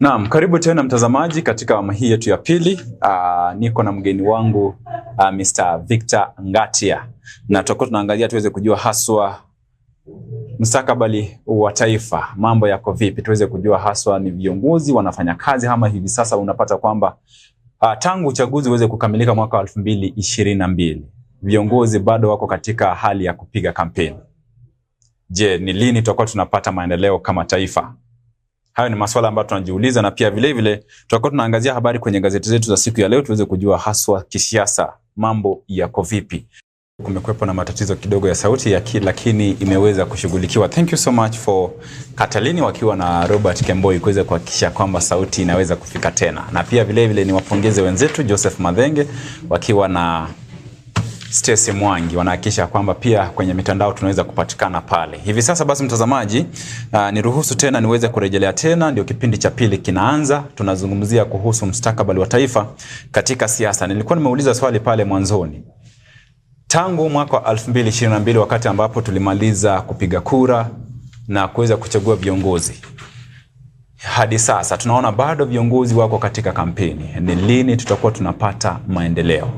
Naam, karibu tena mtazamaji katika awamu hii yetu ya pili. Niko na mgeni wangu Mr. Victor Ngatia. Na tutakuwa tunaangalia tuweze kujua haswa mustakabali wa taifa, mambo yako vipi, tuweze kujua haswa ni viongozi wanafanya kazi ama hivi sasa unapata kwamba tangu uchaguzi uweze kukamilika mwaka wa 2022 viongozi bado wako katika hali ya kupiga kampeni. Je, ni lini tutakuwa tunapata maendeleo kama taifa? Hayo ni maswala ambayo tunajiuliza, na pia vile vile tutakuwa tunaangazia habari kwenye gazeti zetu za siku ya leo tuweze kujua haswa kisiasa mambo yako vipi. Kumekuwepo na matatizo kidogo ya sauti lakini imeweza kushughulikiwa. Thank you so much for Katalini wakiwa na Robert Kemboi kuweza kuhakikisha kwamba sauti inaweza kufika tena. Na pia vile vile niwapongeze wenzetu Joseph Madhenge wakiwa na Stacy Mwangi wanahakikisha kwamba pia kwenye mitandao tunaweza kupatikana pale. Hivi sasa basi mtazamaji, niruhusu tena niweze kurejelea tena, ndio kipindi cha pili kinaanza. Tunazungumzia kuhusu mustakabali wa taifa katika siasa. Nilikuwa nimeuliza swali pale mwanzoni. Tangu mwaka wa 2022 wakati ambapo tulimaliza kupiga kura na kuweza kuchagua viongozi, hadi sasa tunaona bado viongozi wako katika kampeni. Ni lini tutakuwa tunapata maendeleo?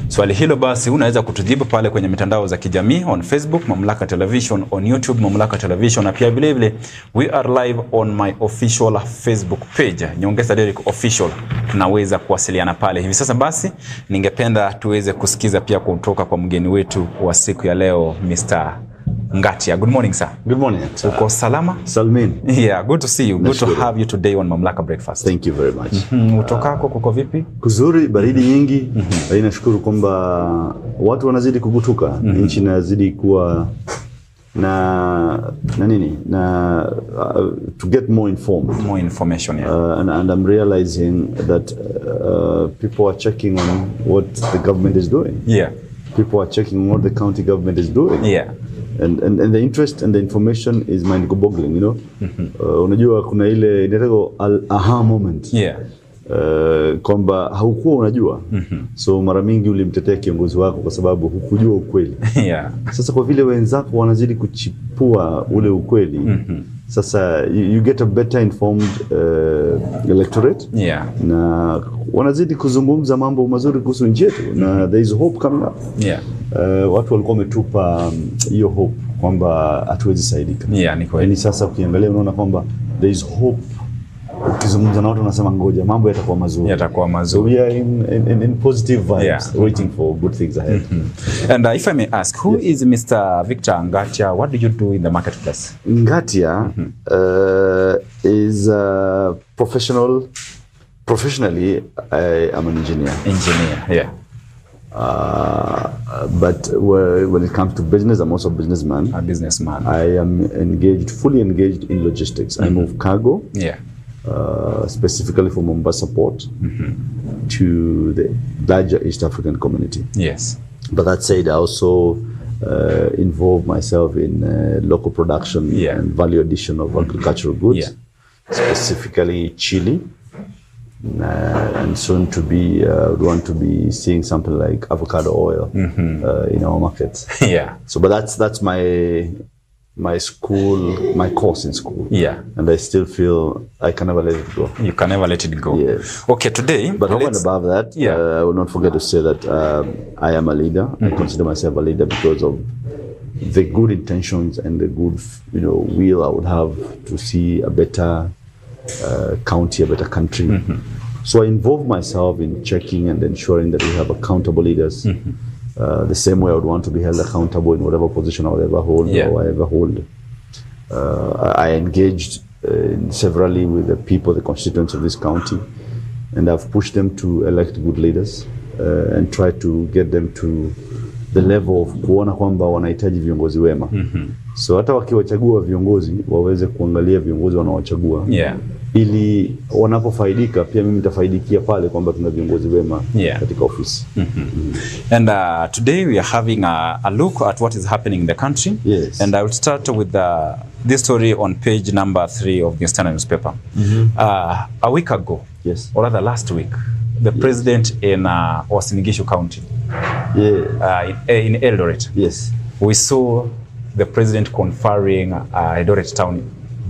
Swali hilo basi unaweza kutujibu pale kwenye mitandao za kijamii, on Facebook Mamlaka Television, on YouTube Mamlaka Television, na pia vile vile we are live on my official Facebook page Nyongesa Derek Official. Tunaweza kuwasiliana pale. Hivi sasa basi ningependa tuweze kusikiza pia kutoka kwa mgeni wetu wa siku ya leo Mr. Ngatia. Good morning, sir. Good morning. Uko salama? Salmin. Yeah, good to see you. Good to have you today on Mamlaka Breakfast. Thank you very much. Utokako kuko vipi? Kuzuri, baridi nyingi. Nashukuru kwamba watu wanazidi kugutuka. Nchi inazidi kuwa to get more informed. More information, yeah. And I'm realizing that people are checking on what the government is doing. Yeah. People are checking on what the county government is doing. Yeah. And the interest and the information is mind-boggling, you know. Unajua kuna ile inaitwa aha moment. Yeah. Kwamba haukuwa unajua. So mara mingi ulimtetea kiongozi wako kwa sababu hukujua ukweli. Yeah. Sasa kwa vile wenzako wanazidi kuchipua ule ukweli, sasa you get a better informed electorate. Yeah. Na wanazidi kuzungumza mambo mazuri kuhusu nchi yetu, na there is hope coming up. Yeah. Watu walikuwa wametupa hiyo hope kwamba hatuwezi saidika. Yeah, ni kweli. Sasa ukiangalia unaona kwamba there is hope. Ukizungumza na watu wanasema ngoja mambo yatakuwa mazuri. Yatakuwa mazuri. So we are in positive vibes, yeah, waiting for good things ahead. And if I may ask, who is Mr. Victor Ngatia? What do you do in the marketplace? Ngatia is professionally I'm an engineer. Engineer, yeah. But when it comes to business, I'm also a businessman. A businessman. I am fully engaged in logistics. I move cargo. Yeah. Specifically from Mombasa Port to the larger East African community. Yes. But that said, I also involve myself in local production, yeah, and value addition of agricultural goods, yeah, specifically chili. And soon to be, we want to be seeing something like avocado oil in our markets. Yeah. So, but that's my course in school. Yeah. And I still feel I can never let it go. You can never let it go. Yes. Okay, today. But over and above that, yeah, I will not forget to say that I am a leader. I consider myself a leader because of the good intentions and the good, will I would have to see a better county, a better country. So I involve myself in checking and ensuring that we have accountable leaders. The same way I would want to be held accountable in whatever position I would ever hold, yeah, or I ever hold. I engaged severally with the people, the constituents of this county, and I've pushed them to elect good leaders and try to get them to the level of kuona kwamba wanahitaji viongozi wema. So hata wakiwachagua viongozi waweze kuangalia viongozi wanaowachagua. Yeah. Ili wanapofaidika pia mimi nitafaidikia pale kwamba tuna viongozi wema, yeah, katika ofisi. And today we are having a look at what is happening in the country. Yes. And I will start with this story on page number 3 of the Standard newspaper. A week ago, yes, or rather last week, the president in Uasin Gishu County, yeah, in Eldoret, yes, we saw the president conferring Eldoret town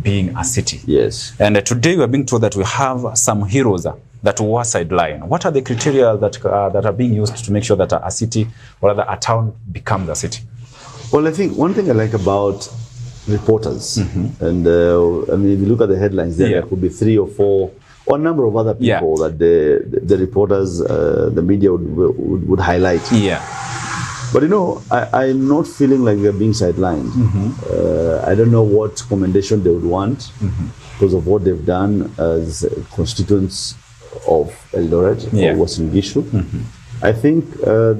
being a city. Yes. And today we are being told that we have some heroes that were sidelined. What are the criteria that are being used to make sure that a city or rather a town becomes a city? Well, I think one thing I like about reporters, and I mean, if you look at the headlines there could be 3 or 4 or a number of other people that the reporters, the media would highlight. Yeah. But you know, I'm not feeling like they're being sidelined. I don't know what commendation they would want because of what they've done as constituents of Eldoret or Western Gishu. I think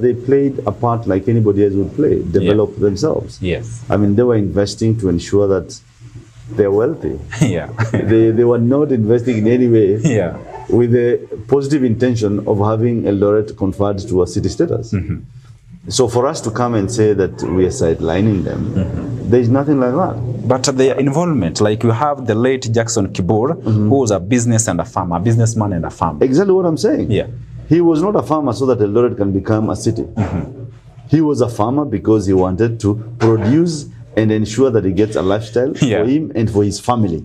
they played a part like anybody else would play, develop themselves. Yes. I mean, they were investing to ensure that they're wealthy. Yeah. they were not investing in any way with the positive intention of having Eldoret conferred to a city status. So for us to come and say that we are sidelining them, there is nothing like that. But their involvement, like you have the late Jackson Kibor, who was a businessman and a farmer. Exactly what I'm saying. Yeah. He was not a farmer so that Eldoret can become a city. He was a farmer because he wanted to produce and ensure that he gets a lifestyle for him and for his family.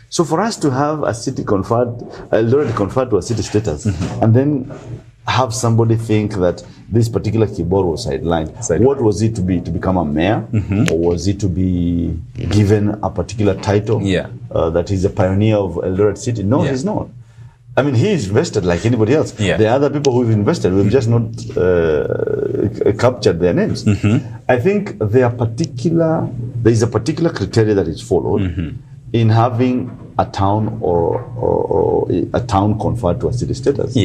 So for us to have a city conferred, Eldoret conferred to a city status, and then have somebody think that this particular Kibor was sidelined. What was it to be? To become a mayor? Or was it to be given a particular title that he's a pioneer of Eldoret City? No, he's not. I mean, he's invested like anybody else. There are other people who've invested. We've just not captured their names. I think there is a particular criteria that is followed in having a town or a town conferred to a city status.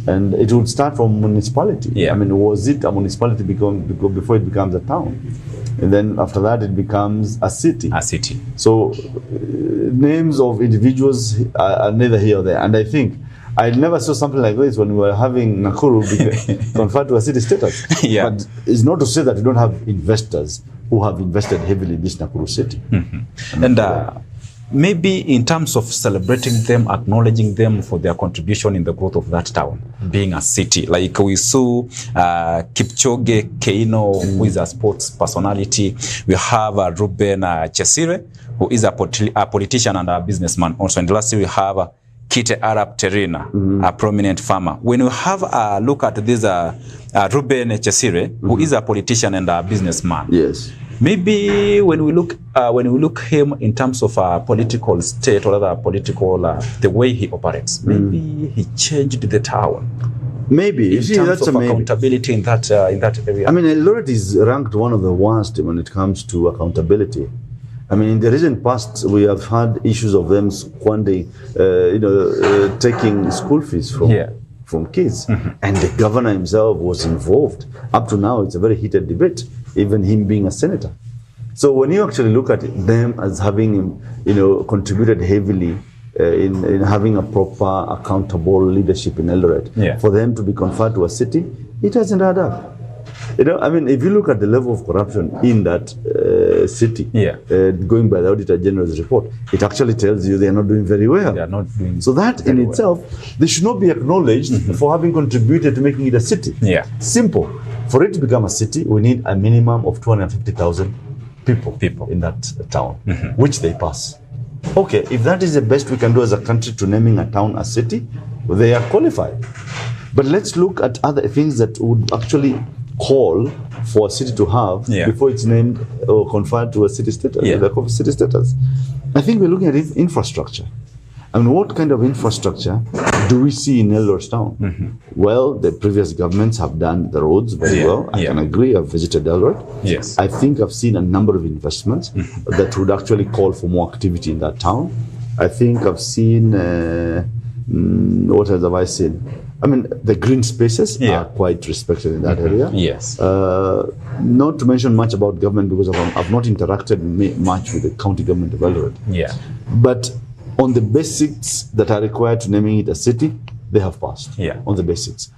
And it would start from municipality. I mean, was it a municipality before it becomes a town? And then after that, it becomes a city. A city. So names of individuals are neither here or there. And I think I never saw something like this when we were having Nakuru conferred to a city status. But it's not to say that we don't have investors who have invested heavily in this Nakuru city. And maybe in terms of celebrating them, acknowledging them for their contribution in the growth of that town, being a city. Like we saw Kipchoge Keino, who is a sports personality. We have Ruben Chesire, who is a politician and a businessman. Also, and lastly, we have Kite Arab Terina, a prominent farmer. When you have a look at this Ruben Chesire, who is a politician and a businessman. Maybe when we look him in terms of a political state or other political the way he operates, maybe he changed the town. Maybe in terms of accountability in that area. I mean, Eldoret is ranked one of the worst when it comes to accountability. I mean, in the recent past, we have had issues of them squandering, taking school fees from kids, and the governor himself was involved. Up to now, it's a very heated debate, even him being a senator. So when you actually look at them as having, contributed heavily in having a proper, accountable leadership in Eldoret, for them to be conferred to a city, it doesn't add up. I mean, if you look at the level of corruption in that city, going by the Auditor General's report, it actually tells you they are not doing very well. They are not doing so that in itself, they should not be acknowledged for having contributed to making it a city. Simple. For it to become a city, we need a minimum of 250,000 people in that town, which they pass. Okay, if that is the best we can do as a country to naming a town a city, they are qualified. But let's look at other things that would actually call for a city to have before it's named or conferred to a city status. City status. I think we're looking at infrastructure. I mean, what kind of infrastructure do we see in Eldoret town? Well, the previous governments have done the roads very well. I can agree. I've visited Eldoret. I think I've seen a number of investments that would actually call for more activity in that town. I think I've seen, what else have I seen? I mean, the green spaces are quite respected in that area. Not to mention much about government because I've not interacted much with the county government of Eldoret. But on the basics that are required to naming it a city, they have passed on the basics.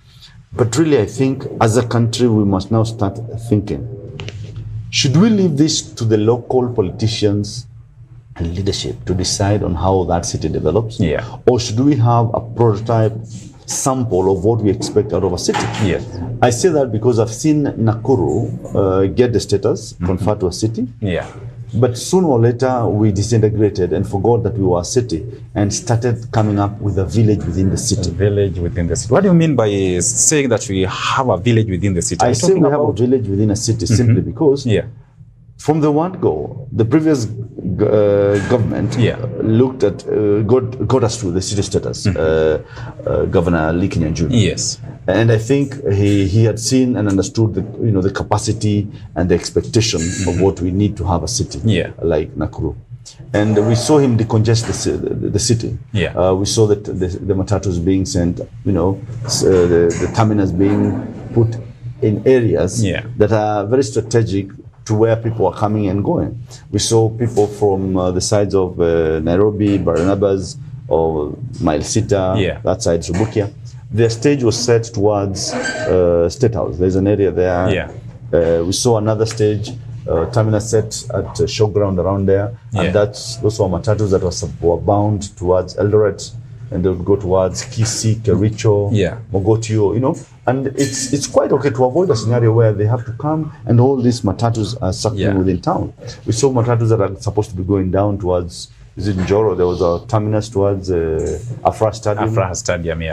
But really, I think as a country, we must now start thinking, should we leave this to the local politicians and leadership to decide on how that city develops? Or should we have a prototype sample of what we expect out of a city? I say that because I've seen Nakuru get the status conferred to a city. But sooner or later, we disintegrated and forgot that we were a city and started coming up with a village within the city. A village within the city. What do you mean by saying that we have a village within the city? I say we have a village within a city simply because from the word go, the previous government looked at, got us to the city status, Governor Lee Kinyanjui. Yes. And I think he had seen and understood the capacity and the expectation of what we need to have a city like Nakuru. And we saw him decongest the city. We saw that the matatus being sent, the terminals being put in areas that are very strategic to where people are coming and going. We saw people from the sides of Nairobi, Barnabas, or Mile Sita, that side, Subukia. Their stage was set towards State House. There's an area there. We saw another stage, terminal set at showground around there. And those were matatus that were bound towards Eldoret. And they would go towards Kisii, Kericho, Mogotio, And it's quite okay to avoid a scenario where they have to come and all these matatus are circling within town. We saw matatus that are supposed to be going down towards, is it Njoro? There was a terminus towards Afra Stadium. Afra Stadium,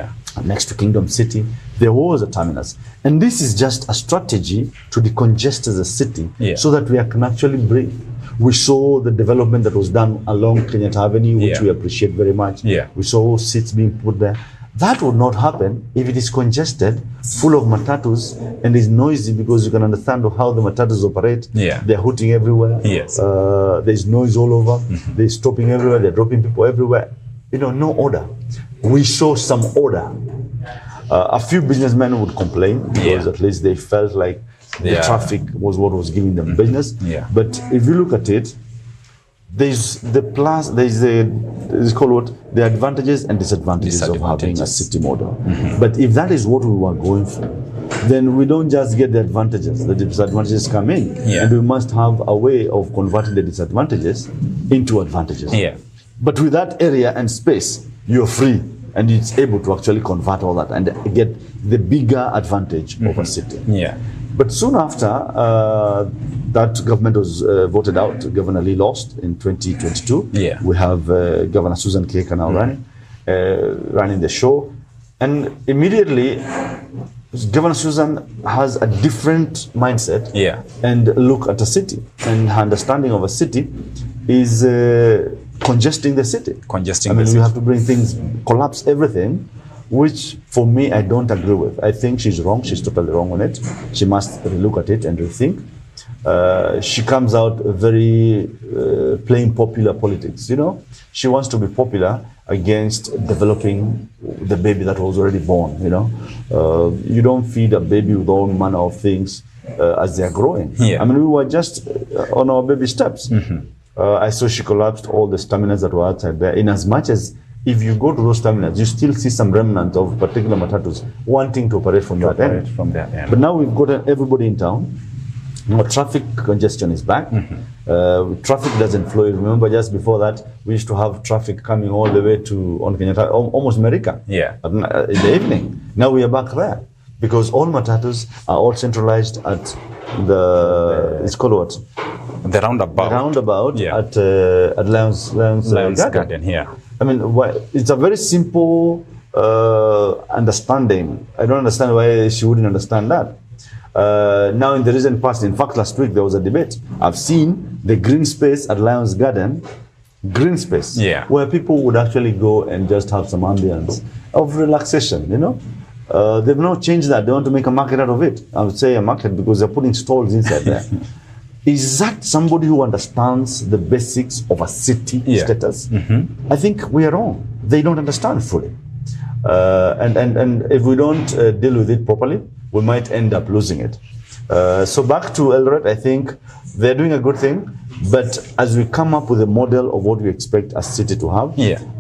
next to Kingdom City. There was a terminus. And this is just a strategy to decongest the city so that we can actually breathe. We saw the development that was done along Kenyatta Avenue, which we appreciate very much. We saw seats being put there. That would not happen if it is congested, full of matatus, and is noisy, because you can understand how the matatus operate. They're hooting everywhere. There's noise all over. They're stopping everywhere. They're dropping people everywhere. No order. We saw some order. A few businessmen would complain because at least they felt like the traffic was what was giving them business. But if you look at it, there's the advantages and disadvantages of having a city model. But if that is what we were going for, then we don't just get the advantages. The disadvantages come in, and we must have a way of converting the disadvantages into advantages. But with that area and space, you're free, and it's able to actually convert all that and get the bigger advantage of a city. But soon after that government was voted out, Governor Lee lost in 2022. We have Governor Susan Keka now running the show. And immediately, Governor Susan has a different mindset and look at a city. And her understanding of a city is congesting the city. We have to bring things, collapse everything, which for me, I don't agree with. I think she's wrong. She's totally wrong on it. She must relook at it and rethink. She comes out very playing popular politics, She wants to be popular against developing the baby that was already born, You don't feed a baby with all manner of things as they're growing. We were just on our baby steps. I saw she collapsed all the terminals that were outside there, in as much as if you go to those terminals, you still see some remnants of particular matatus wanting to operate from that end. But now we've got everybody in town. Traffic congestion is back. Traffic doesn't flow. Remember, just before that, we used to have traffic coming all the way to on Kenyatta, almost America. In the evening. Now we are back there because all matatus are all centralized at it's called what? The roundabout. The roundabout at Lions Garden here. It's a very simple understanding. I don't understand why she wouldn't understand that. Now, in the recent past, in fact, last week there was a debate. I've seen the green space at Lions Garden, where people would actually go and just have some ambience of relaxation, They've now changed that. They want to make a market out of it. I would say a market because they're putting stalls inside there. Is that somebody who understands the basics of a city status? I think we are wrong. They don't understand fully. And if we don't deal with it properly, we might end up losing it. So back to Eldoret, I think they're doing a good thing. But as we come up with a model of what we expect a city to have,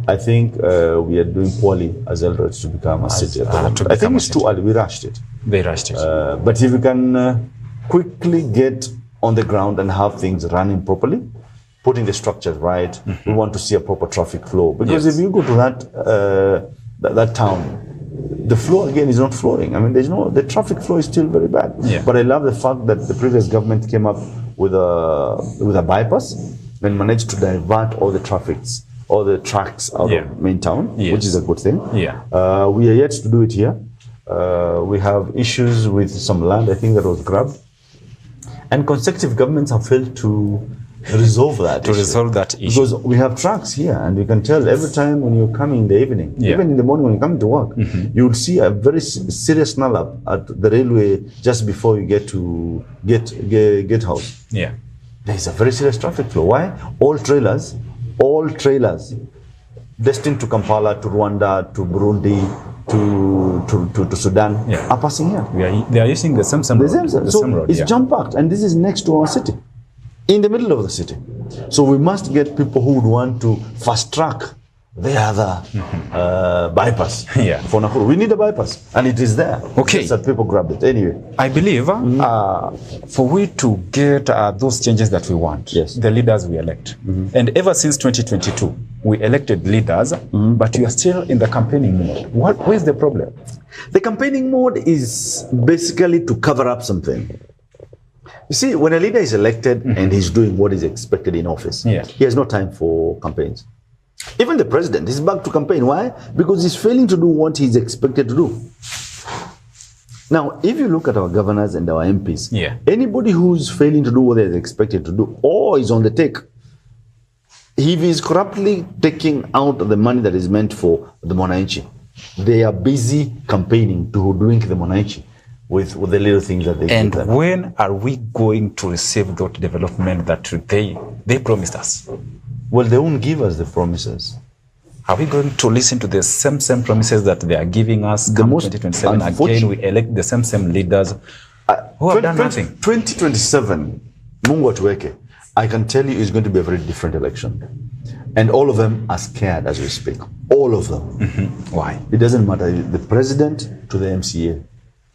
I think we are doing poorly as Eldoret to become a city. I think it's too early. We rushed it. They rushed it. But if we can quickly get on the ground and have things running properly, putting the structures right, we want to see a proper traffic flow. Because if you go to that town, the flow again is not flowing. The traffic flow is still very bad. But I love the fact that the previous government came up with a bypass and managed to divert all the tracks out of main town, which is a good thing. Yeah. We are yet to do it here. We have issues with some land, I think, that was grabbed. And consecutive governments have failed to resolve that issue. Because we have tracks here, and you can tell every time when you're coming in the evening, even in the morning when you come to work, you will see a very serious null up at the railway just before you get to Gate House. Yeah. There's a very serious traffic flow. Why? All trailers destined to Kampala, to Rwanda, to Burundi, to Sudan are passing here. They are using the same road. It's jam-packed, and this is next to our city, in the middle of the city. So we must get people who would want to fast-track the other bypass for Nakuru. We need a bypass, and it is there. Okay. Just that people grab it. Anyway. I believe for we to get those changes that we want, the leaders we elect. And ever since 2022, we elected leaders, but you are still in the campaigning mode. Where is the problem? The campaigning mode is basically to cover up something. You see, when a leader is elected and he's doing what is expected in office, he has no time for campaigns. Even the president is back to campaign. Why? Because he's failing to do what he's expected to do. Now, if you look at our governors and our MPs, anybody who's failing to do what they're expected to do or is on the take, if he's corruptly taking out the money that is meant for the Mwananchi, they are busy campaigning to drink the Mwananchi with the little things that they give them. And when are we going to receive that development that they promised us? Well, they won't give us the promises. Are we going to listen to the same promises that they are giving us? The most 2027 again, we elect the same leaders who have done nothing. 2027, Mungu atuweke, I can tell you it's going to be a very different election. And all of them are scared as we speak. All of them. Why? It doesn't matter. The president to the MCA.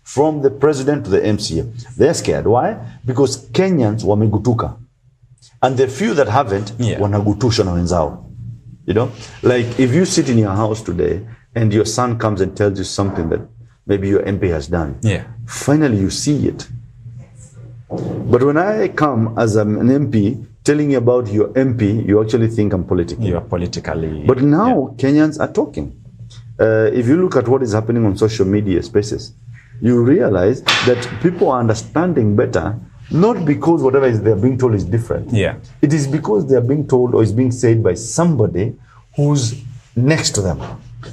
From the president to the MCA. They're scared. Why? Because Kenyans wamegutuka. And the few that haven't, wanagutusha na wenzao. You know? Like if you sit in your house today and your son comes and tells you something that maybe your MP has done. Finally you see it. But when I come as an MP telling you about your MP, you actually think I'm political. You are politically... But now Kenyans are talking. If you look at what is happening on social media spaces, you realize that people are understanding better, not because whatever they're being told is different. It is because they're being told or is being said by somebody who's next to them.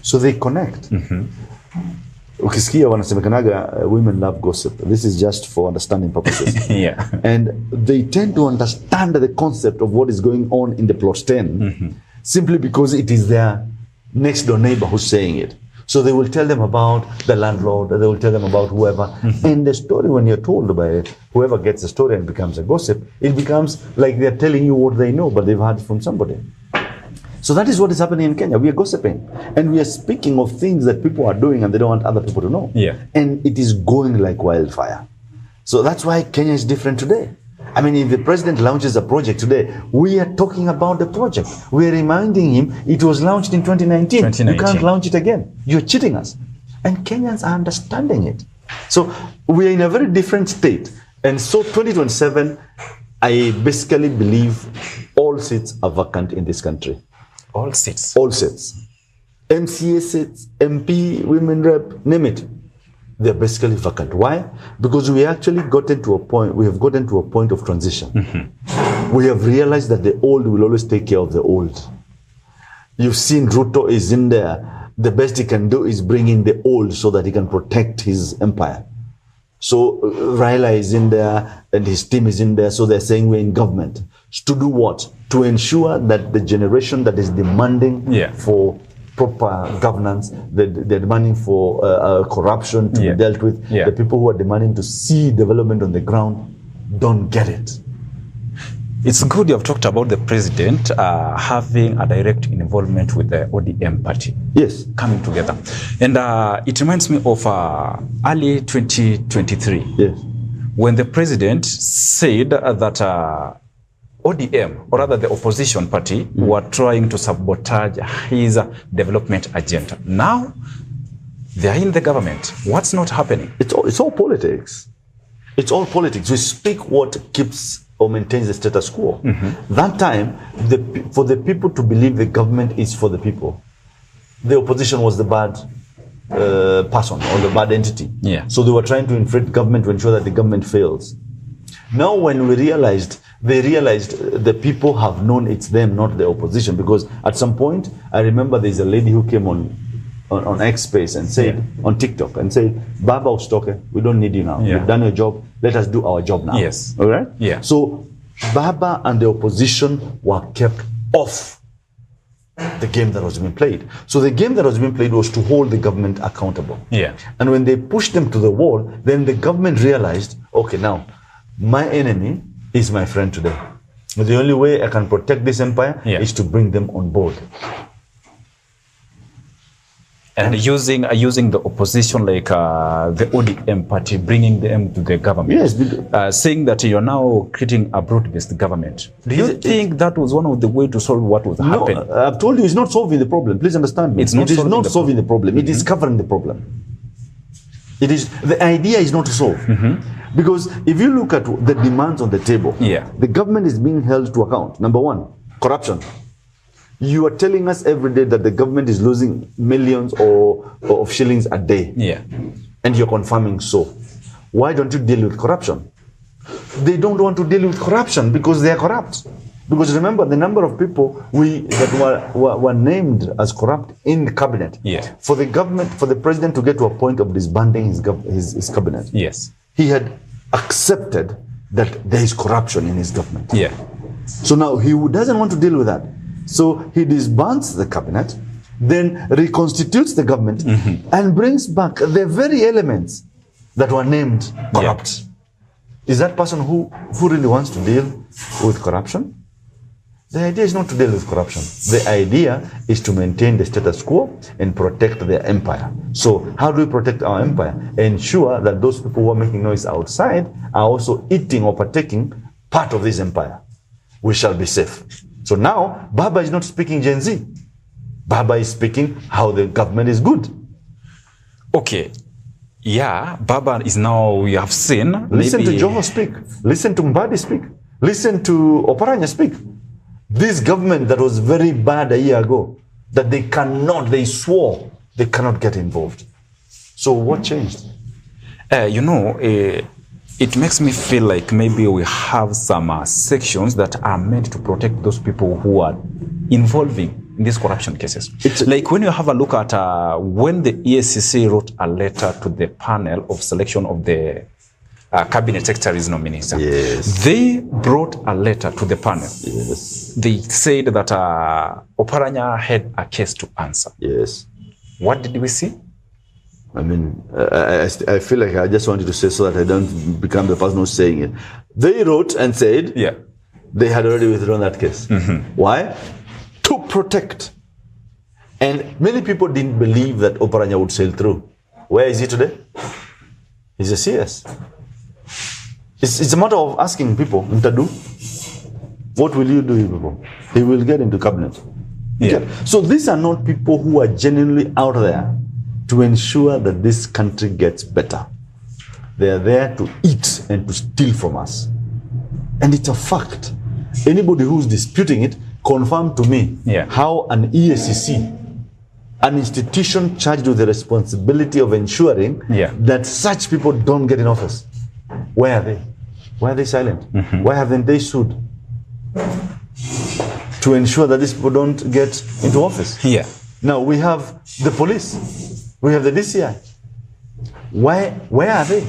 So they connect. Ukisikia wanasemekanaga women love gossip. This is just for understanding purposes. And they tend to understand the concept of what is going on in the plot 10 simply because it is their next door neighbor who's saying it. So they will tell them about the landlord, they will tell them about whoever. And the story, when you're told by whoever gets the story and becomes a gossip, it becomes like they're telling you what they know, but they've heard from somebody. So that is what is happening in Kenya. We are gossiping. And we are speaking of things that people are doing and they don't want other people to know. And it is going like wildfire. So that's why Kenya is different today. I mean, if the president launches a project today, we are talking about the project. We are reminding him it was launched in 2019. You can't launch it again. You're cheating us. And Kenyans are understanding it. So we are in a very different state. And so 2027, I basically believe all seats are vacant in this country. All seats? All seats. MCA seats, MP, women rep, name it. They're basically vacant. Why? Because we actually have gotten to a point of transition. We have realized that the old will always take care of the old. You've seen Ruto is in there. The best he can do is bring in the old so that he can protect his empire. So Raila is in there and his team is in there. So they're saying we're in government. To do what? To ensure that the generation that is demanding for proper governance, they're demanding for corruption to be dealt with, the people who are demanding to see development on the ground don't get it. It's good you have talked about the president having a direct involvement with the ODM party. Coming together. And it reminds me of early 2023. When the president said that ODM, or rather the opposition party, were trying to sabotage his development agenda. Now, they are in the government. What's not happening? It's all politics. It's all politics. We speak what keeps or maintains the status quo. That time, for the people to believe the government is for the people, the opposition was the bad person or the bad entity. Yeah. So they were trying to infiltrate government to ensure that the government fails. Now when they realized the people have known it's them, not the opposition, because at some point, I remember there's a lady who came on X Space and said, on TikTok, and said, Baba Ustoke, we don't need you now. Yeah. You've done your job, let us do our job now. Yes. All right? Yeah. So Baba and the opposition were kept off the game that was being played. So the game that was being played was to hold the government accountable. Yeah. And when they pushed them to the wall, then the government realized, okay, now my enemy is my friend today. The only way I can protect this empire is to bring them on board. And using the opposition like the ODM party, bringing them to the government. Yes. Saying that you're now creating a brute-based government. Do you think that was one of the ways to solve what was happening? No, I've told you it's not solving the problem. Please understand me. It is not solving the problem. It is covering the problem. The idea is not to solve. Because if you look at the demands on the table, the government is being held to account. Number one, corruption. You are telling us every day that the government is losing millions of shillings a day. And you're confirming so. Why don't you deal with corruption? They don't want to deal with corruption because they are corrupt. Because remember, the number of people that were named as corrupt in the cabinet. For the government, for the president to get to a point of disbanding his cabinet. He had accepted that there is corruption in his government. So now he doesn't want to deal with that. So he disbands the cabinet, then reconstitutes the government, and brings back the very elements that were named corrupt. Is that person who really wants to deal with corruption? The idea is not to deal with corruption. The idea is to maintain the status quo and protect their empire. So how do we protect our empire? Ensure that those people who are making noise outside are also eating or partaking part of this empire. We shall be safe. So now, Baba is not speaking Gen Z. Baba is speaking how the government is good. Okay. Yeah, Baba is now, we have seen. Listen to Joho speak. Listen to Mbadi speak. Listen to Oparanya speak. This government that was very bad a year ago, that they swore they cannot get involved. So what changed? It makes me feel like maybe we have some sections that are meant to protect those people who are involving in these corruption cases. It's like when you have a look at when the EACC wrote a letter to the panel of selection of the cabinet secretaries nominees. They brought a letter to the panel. They said that Oparanya had a case to answer. What did we see? I mean, I feel like I just wanted to say so that I don't become the person who's saying it. They wrote and said they had already withdrawn that case. Why? To protect. And many people didn't believe that Oparanya would sail through. Where is he today? He's a CS. It's a matter of asking people, Ntadu, what will you do, people? He will get into cabinet. So these are not people who are genuinely out there to ensure that this country gets better. They are there to eat and to steal from us. And it's a fact. Anybody who's disputing it, confirm to me how an EACC, an institution charged with the responsibility of ensuring that such people don't get in office. Where are they? Why are they silent? Why haven't they sued? To ensure that these people don't get into office. Now we have the police. We have the DCI. Where are they?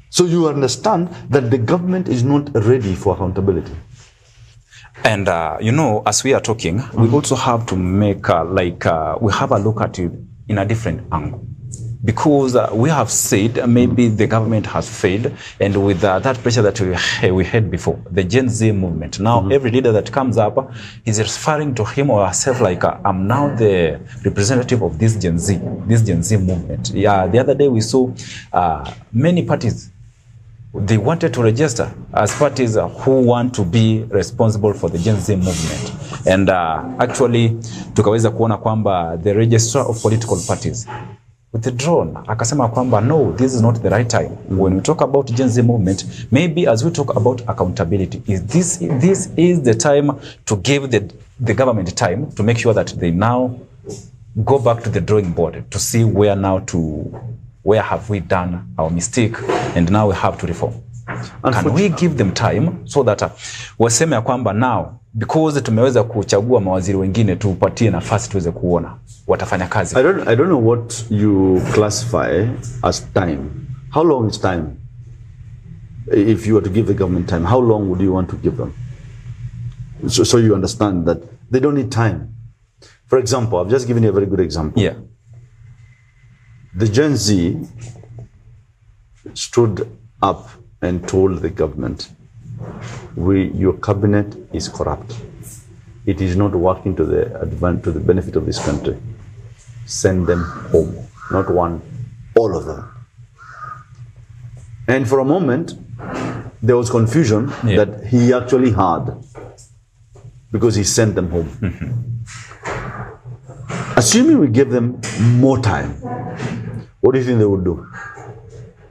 So you understand that the government is not ready for accountability. And, as we are talking, we also have to make, we have a look at it in a different angle. Because we have said maybe the government has failed, and with that pressure that we had before, the Gen Z movement. Now, every leader that comes up is referring to him or herself like, I'm now the representative of this Gen Z movement. The other day we saw many parties. They wanted to register as parties who want to be responsible for the Gen Z movement. And actually, tukaweza kuona kwamba the registrar of political parties withdrawn. Akasema kwamba no, this is not the right time. When we talk about Gen Z movement, maybe as we talk about accountability, this is the time to give the government time to make sure that they now go back to the drawing board to see where have we done our mistake and now we have to reform. Can we give them time so that waseme ya kwamba now because tumeweza kuchagua mawaziri wengine tupatie nafasi tuweze kuona watafanya kazi. I don't know what you classify as time. How long is time? If you were to give the government time, how long would you want to give them? So you understand that they don't need time. For example, I've just given you a very good example. Yeah. The Gen Z stood up and told the government, your cabinet is corrupt. It is not working to the benefit of this country. Send them home. Not one, all of them. And for a moment, there was confusion that he actually had because he sent them home. Assuming we gave them more time, what do you think they would do?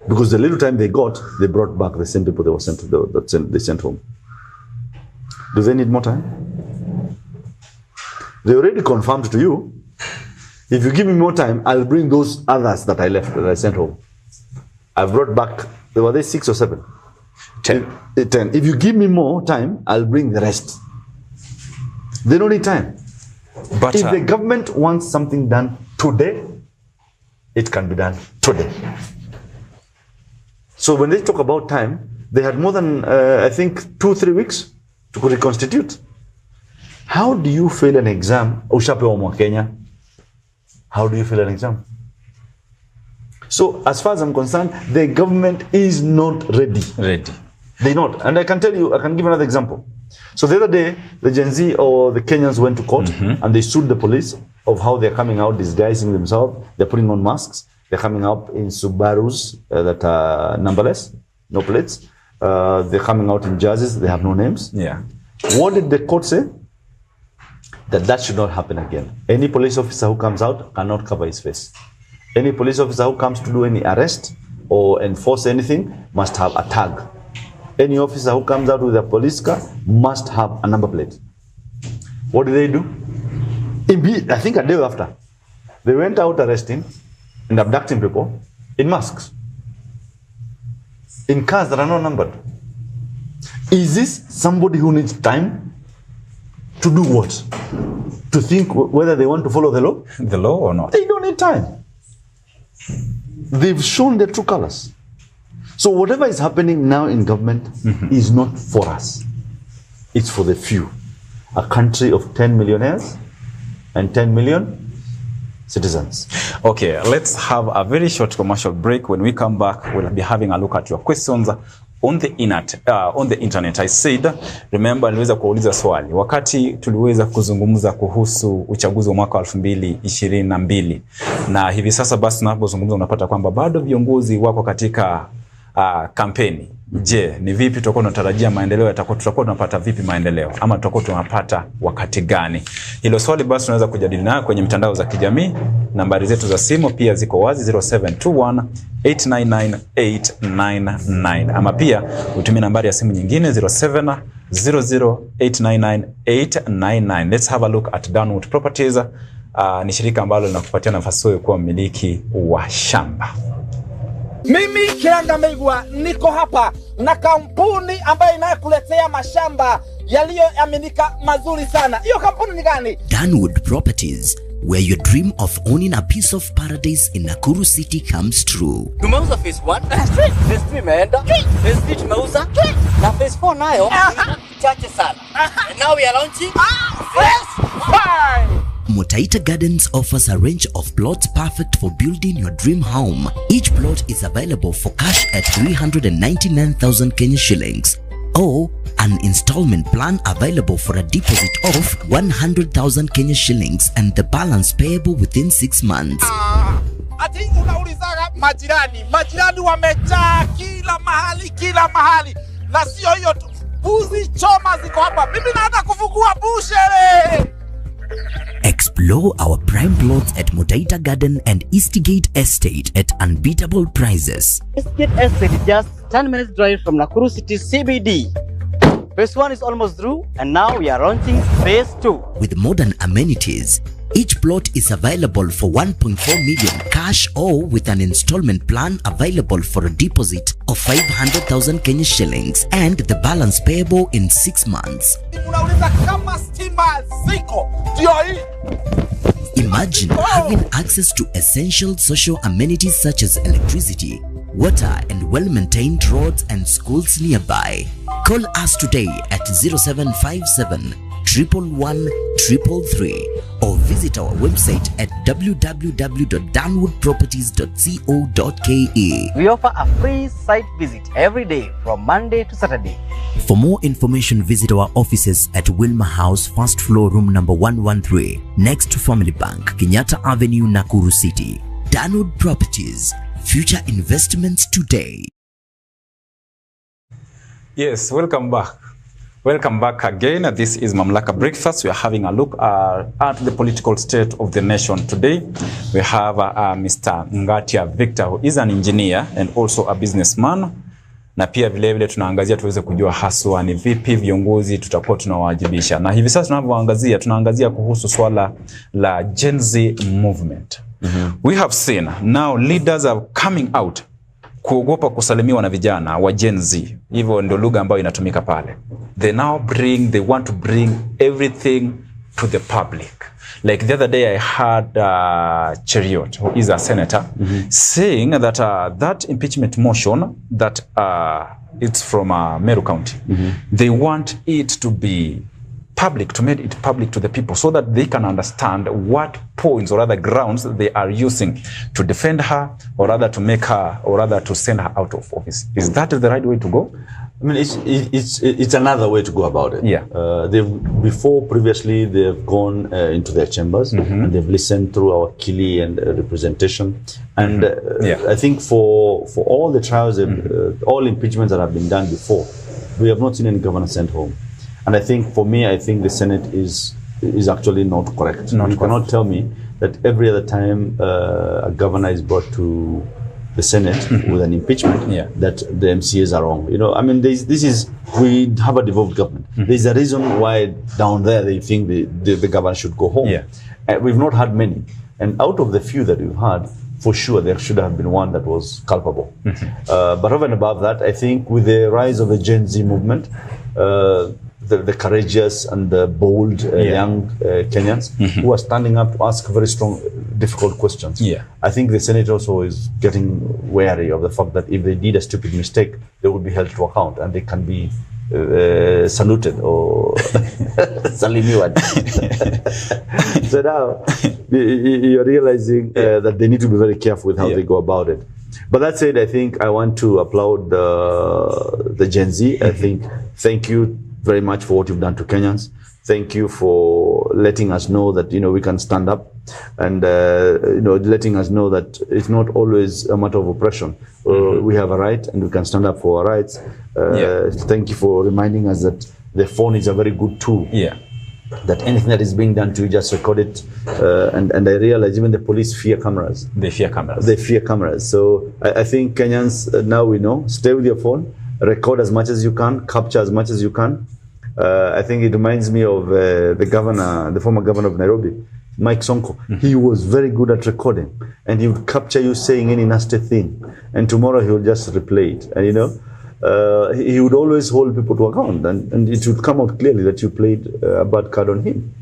Because the little time they got, they brought back the same people they sent home. Do they need more time? They already confirmed to you, if you give me more time, I'll bring those others that I left, that I sent home. I brought back, were they 6 or 7? 10. If you give me more time, I'll bring the rest. They don't need time. But if the government wants something done today, it can be done today. So when they talk about time, they had more than, I think, 2-3 weeks to reconstitute. How do you fail an exam? Ushapewa mwa Kenya. How do you fail an exam? So as far as I'm concerned, the government is not ready. They're not. And I can tell you, I can give another example. So the other day, the Gen Z or the Kenyans went to court and they sued the police of how they're coming out disguising themselves. They're putting on masks. They're coming up in Subarus that are numberless, no plates. They're coming out in Jazzes. They have no names. Yeah. What did the court say? That should not happen again. Any police officer who comes out cannot cover his face. Any police officer who comes to do any arrest or enforce anything must have a tag. Any officer who comes out with a police car must have a number plate. What did they do? I think a day after, they went out arresting and abducting people in masks, in cars that are not numbered. Is this somebody who needs time to do what? To think whether they want to follow the law? The law or not? They don't need time. They've shown their true colors. So whatever is happening now in government is not for us. It's for the few. A country of 10 millionaires and 10 million citizens. Okay, let's have a very short commercial break. When we come back, we'll be having a look at your questions on the internet. I said, remember, niliweza kuuliza swali wakati tuliweza kuzungumza kuhusu uchaguzi wa mwaka 2022 na hivi sasa basi tunapozungumza unapata kwamba bado viongozi wako katika kampeni. Je, ni vipi tutakuwa tunatarajia maendeleo tutakuwa tunapata vipi maendeleo ama tutakuwa tunapata wakati gani? Hilo swali basi tunaweza kujadili nayo kwenye mitandao za kijamii. Nambari zetu za simu pia ziko wazi 0721 899 899 ama pia utumie nambari ya simu nyingine 0700 899 899. Let's have a look at Downwood Properties. Ni shirika ambalo linakupatia nafasi wewe kuwa mmiliki wa shamba. Mimi Kiranga Megwa niko hapa na kampuni ambayo inakuletea mashamba yaliyoaminika mazuri sana. Hiyo kampuni ni gani? Downwood Properties, where your dream of owning a piece of paradise in Nakuru City comes true. Tumeuza phase 1, phase 3 imeenda, phase 3 tumeuza, na phase 4 nayo chache sana. And now we are launching phase 5. Mutaita Gardens offers a range of plots perfect for building your dream home. Each plot is available for cash at 399,000 Kenya shillings or an installment plan available for a deposit of 100,000 Kenya shillings and the balance payable within 6 months. Ati unaulizaga majirani wamejaa kila mahali. Na sio hiyo tu, buzi choma ziko hapa. Mimi naenda kufungua bushere. Explore our prime plots at Mudaita Garden and Eastgate Estate at unbeatable prices. Eastgate Estate is just 10 minutes drive from Nakuru City CBD. Phase 1 is almost through, and now we are launching Phase 2. With modern amenities, each plot is available for 1.4 million cash or with an installment plan available for a deposit of 500,000 Kenya shillings and the balance payable in 6 months. Unauliza kama stima ziko ndio hii. Imagine having access to essential social amenities such as electricity, water and well-maintained roads and schools nearby. Call us today at 0757 111 333 or visit our website at www.danwoodproperties.co.ke. We offer a free site visit every day from Monday to Saturday. For more information, visit our offices at Wilma House, first floor, room number 113, next to Family Bank, Kenyatta Avenue, Nakuru City. Danwood Properties, future investments today. Yes, welcome back. Welcome back again. This is Mamlaka Breakfast. We are having a look at the political state of the nation today. We have Mr. Ngatia Victor, who is an engineer and also a businessman. Na pia vile vile tunaangazia tuweze kujua haswa ni vipi viongozi tutakuwa tunawajibisha. Na hivi sasa tunaangazia kuhusu swala la Gen Z movement. We have seen now leaders are coming out kuogopa kusalimiwa na vijana wa Gen Z. Hivyo ndio lugha ambayo inatumika pale. They want to bring everything to the public. Like the other day I heard Cheriot, who is a senator, saying that that impeachment motion that it's from Meru County, they want it to be public, to make it public to the people so that they can understand what points or other grounds they are using to defend her or rather to make her or rather to send her out of office. Is that the right way to go? I mean, it's another way to go about it. Yeah. Previously, they've gone into their chambers and they've listened through our Kili and representation. And I think for all the trials, all impeachments that have been done before, we have not seen any governor sent home. And I think for me, I think the Senate is actually not correct. You cannot tell me that every other time a governor is brought to the Senate with an impeachment, that the MCAs are wrong. You know, I mean, we have a devolved government. There's a reason why down there they think the governor should go home. We've not had many. And out of the few that we've had, for sure, there should have been one that was culpable. But over and above that, I think with the rise of the Gen Z movement, the courageous and the bold young Kenyans who are standing up to ask very strong, difficult questions. I think the Senate also is getting wary of the fact that if they did a stupid mistake, they would be held to account and they can be saluted or salimiwad. So now you're realizing that they need to be very careful with how they go about it. But that said, I think I want to applaud the Gen Z. I think thank you very much for what you've done to Kenyans. Thank you for letting us know that, you know, we can stand up and, you know, letting us know that it's not always a matter of oppression. We have a right and we can stand up for our rights. Thank you for reminding us that the phone is a very good tool. That anything that is being done to you, just record it. And I realize even the police fear cameras. They fear cameras. They fear cameras. So I think Kenyans, now we know, stay with your phone, record as much as you can, capture as much as you can. I think it reminds me of the former governor of Nairobi, Mike Sonko. He was very good at recording, and he would capture you saying any nasty thing, and tomorrow he would just replay it. And you know, he would always hold people to account, and it would come out clearly that you played a bad card on him.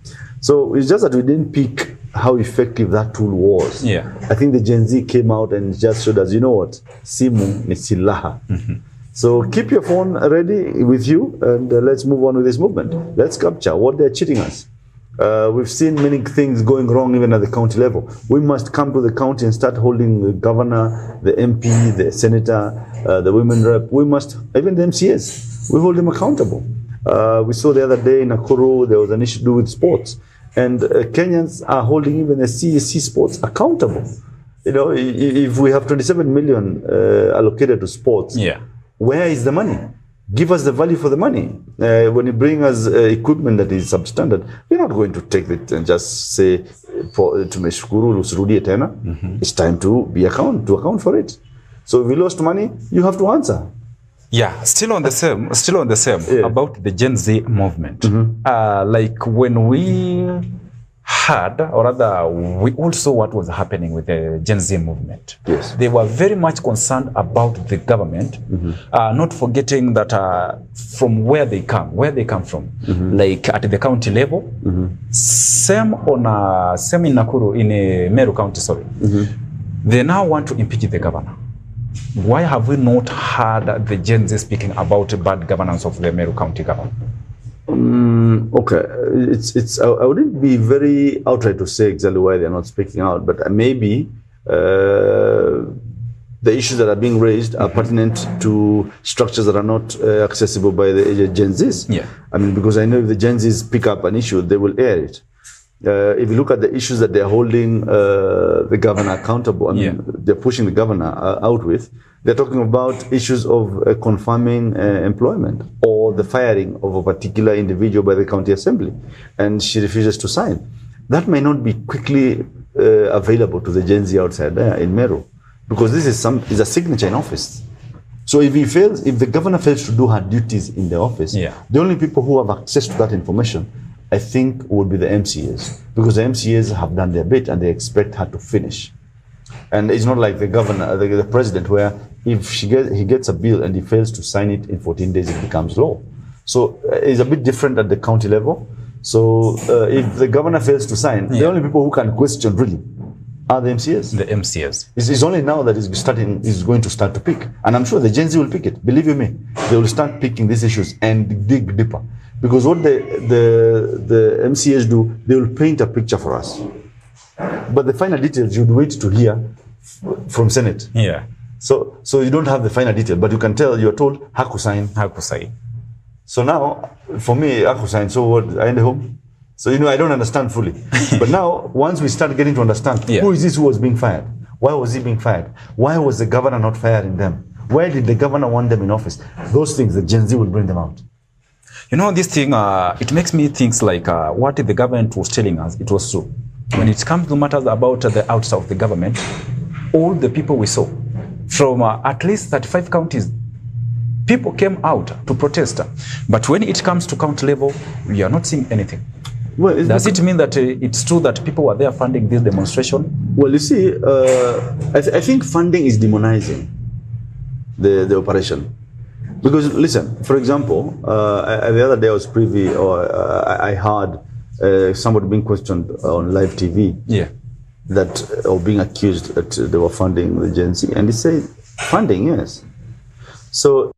So it's just that we didn't pick how effective that tool was. I think the Gen Z came out and just showed us, you know what, simu ni silaha. So keep your phone ready with you, and let's move on with this movement. Let's capture what they're cheating us. We've seen many things going wrong even at the county level. We must come to the county and start holding the governor, the MP, the senator, the women rep. We must, even the MCAs, we hold them accountable. We saw the other day in Nakuru, there was an issue to do with sports. And Kenyans are holding even the CSC sports accountable. You know, if we have 27 million allocated to sports, where is the money? Give us the value for the money. When you bring us equipment that is substandard, we're not going to take it and just say, tumeshukuru usirudie tena. It's time to account for it. So if we lost money, you have to answer. Yeah, still on the same Yeah. about the Gen Z movement. Like when we heard, or rather we all saw what was happening with the Gen Z movement. Yes. They were very much concerned about the government, not forgetting that from where they come from, like at the county level, same in Nakuru, in Meru County, sorry. They now want to impeach the governor. Why have we not heard the Gen Z speaking about bad governance of the Meru County government? Okay, I wouldn't be very outright to say exactly why they're not speaking out, but maybe the issues that are being raised are pertinent to structures that are not accessible by the Gen Zs. Yeah. I mean, because I know if the Gen Zs pick up an issue, they will air it. If you look at the issues that they're holding the governor accountable, I mean, they're pushing the governor out with, they're talking about issues of confirming employment or the firing of a particular individual by the county assembly, and she refuses to sign. That may not be quickly available to the Gen Z outside there in Meru, because this is a signature in office. So if the governor fails to do her duties in the office, the only people who have access to that information, I think, would be the MCAs, because the MCAs have done their bit and they expect her to finish. And it's not like the governor, the president, where if he gets a bill and he fails to sign it in 14 days, it becomes law. So it's a bit different at the county level. So if the governor fails to sign, the only people who can question really are the MCAs. The MCAs. It's only now that is going to start to pick. And I'm sure the Gen Z will pick it. Believe you me, they will start picking these issues and dig deeper. Because what the MCAs do, they will paint a picture for us. But the final details you'd wait to hear from Senate. Yeah. So you don't have the final detail, but you can tell, you're told, Hakusai. So now, for me, Hakusai, so what, I end home? So, I don't understand fully. But now, once we start getting to understand, who is this who was being fired? Why was he being fired? Why was the governor not firing them? Why did the governor want them in office? Those things, the Gen Z will bring them out. This thing, it makes me think like what the government was telling us, it was true. When it comes to matters about the outside of the government, all the people we saw from at least 35 counties, people came out to protest. But when it comes to county level, we are not seeing anything. Well, does it mean that it's true that people were there funding this demonstration? Well, you see, I think funding is demonizing the operation. Because listen, for example, the other day I was privy, or I heard somebody being questioned on live TV, or being accused that they were funding the Gen Z, and he said, funding, yes. So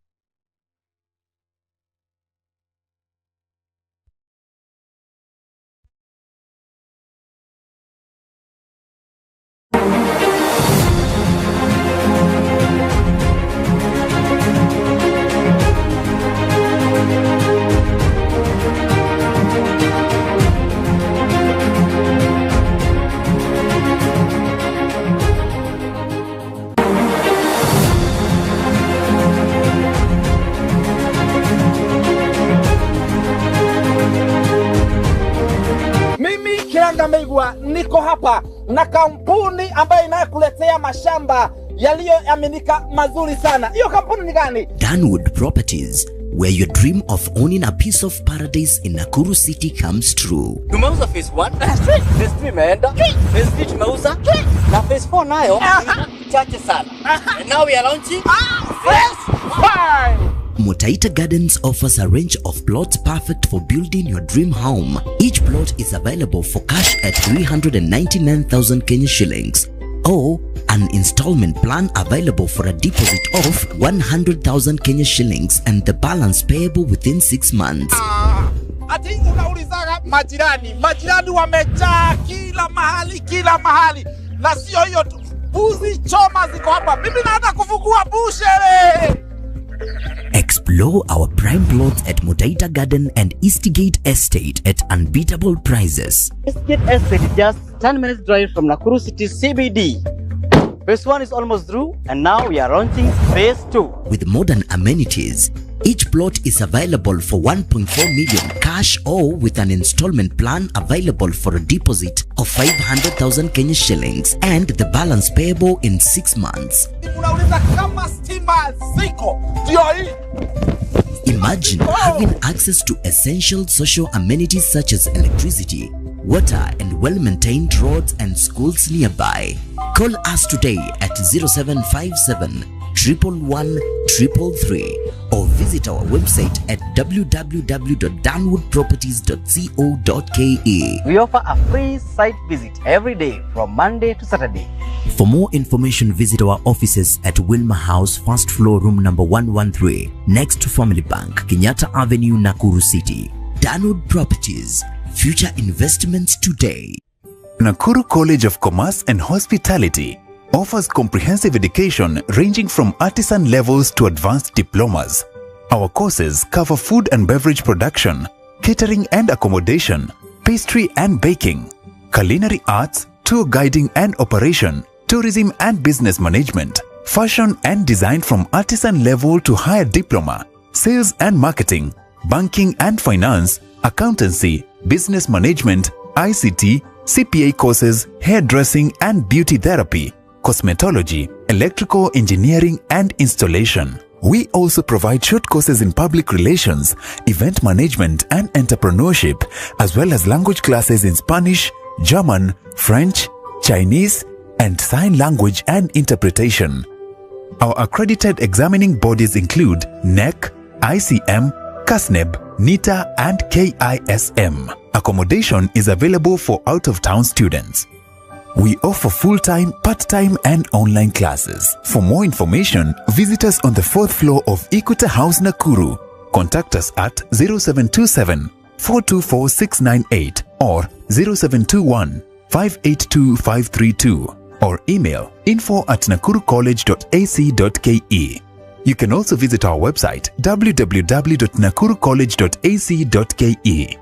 niko hapa na kampuni ambayo inayokuletea mashamba yaliyoaminika mazuri sana. Hiyo kampuni ni gani? Danwood Properties, where your dream of owning a piece of paradise in Nakuru City comes true. Tumeuza phase 1, phase 2 imeenda, phase 3 tumeuza, na phase 4 nayo chache sana. And now we are launching phase 5. Mutaita Gardens offers a range of plots perfect for building your dream home. Each plot is available for cash at 399,000 Kenya shillings, or an installment plan available for a deposit of 100,000 Kenya shillings and the balance payable within 6 months. Ati unaulizaga majirani wamejaa kila mahali, na sio hiyo tu, buzi choma ziko hapa. Mimi naenda kufungua bushere. Explore our prime plots at Mutaita Garden and Eastgate Estate at unbeatable prices. Eastgate Estate is just 10 minutes drive from Nakuru City CBD. Phase 1 is almost through, and now we are launching phase 2. With modern amenities, Each plot is available for 1.4 million cash or with an installment plan available for a deposit of 500,000 Kenya shillings and the balance payable in 6 months. Unauliza kama stima ziko ndio hii. Imagine having access to essential social amenities such as electricity, water and well-maintained roads and schools nearby. Call us today at 0757 111 333 or visit our website at www.danwoodproperties.co.ke. We offer a free site visit every day from Monday to Saturday. For more information, visit our offices at Wilma House, first floor, room number 113, next to Family Bank, Kenyatta Avenue, Nakuru City. Danwood Properties, future investments today. Nakuru College of Commerce and Hospitality offers comprehensive education ranging from artisan levels to advanced diplomas. Our courses cover food and beverage production, catering and accommodation, pastry and baking, culinary arts, tour guiding and operation, tourism and business management, fashion and design from artisan level to higher diploma, sales and marketing, banking and finance, accountancy, business management, ICT, CPA courses, hairdressing and beauty therapy, cosmetology, electrical engineering and installation. We also provide short courses in public relations, event management and entrepreneurship, as well as language classes in Spanish, German, French, Chinese, and sign language and interpretation. Our accredited examining bodies include NEC, ICM, CASNEB, NITA, and KISM. Accommodation is available for out-of-town students. We offer full-time, part-time, and online classes. For more information, visit us on the 4th floor of Equity House, Nakuru. Contact us at 0727 424 698 or 0721 582 532 or email info@nakurucollege.ac.ke. You can also visit our website www.nakurucollege.ac.ke.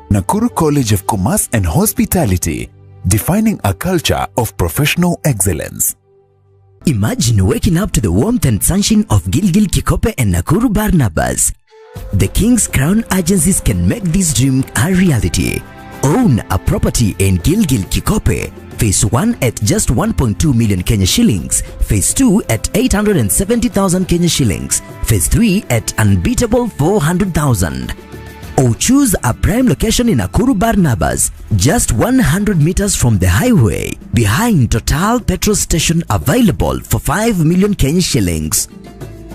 Nakuru College of Commerce and Hospitality, defining a culture of professional excellence. Imagine waking up to the warmth and sunshine of Gilgil Kikope and Nakuru Barnabas. The King's Crown agencies can make this dream a reality. Own a property in Gilgil Kikope, Phase 1 at just 1.2 million Kenya shillings, Phase 2 at 870,000 Kenya shillings, Phase 3 at unbeatable 400,000. Or choose a prime location in Nakuru Barnabas, just 100 meters from the highway, behind Total petrol station, available for 5 million Kenya shillings.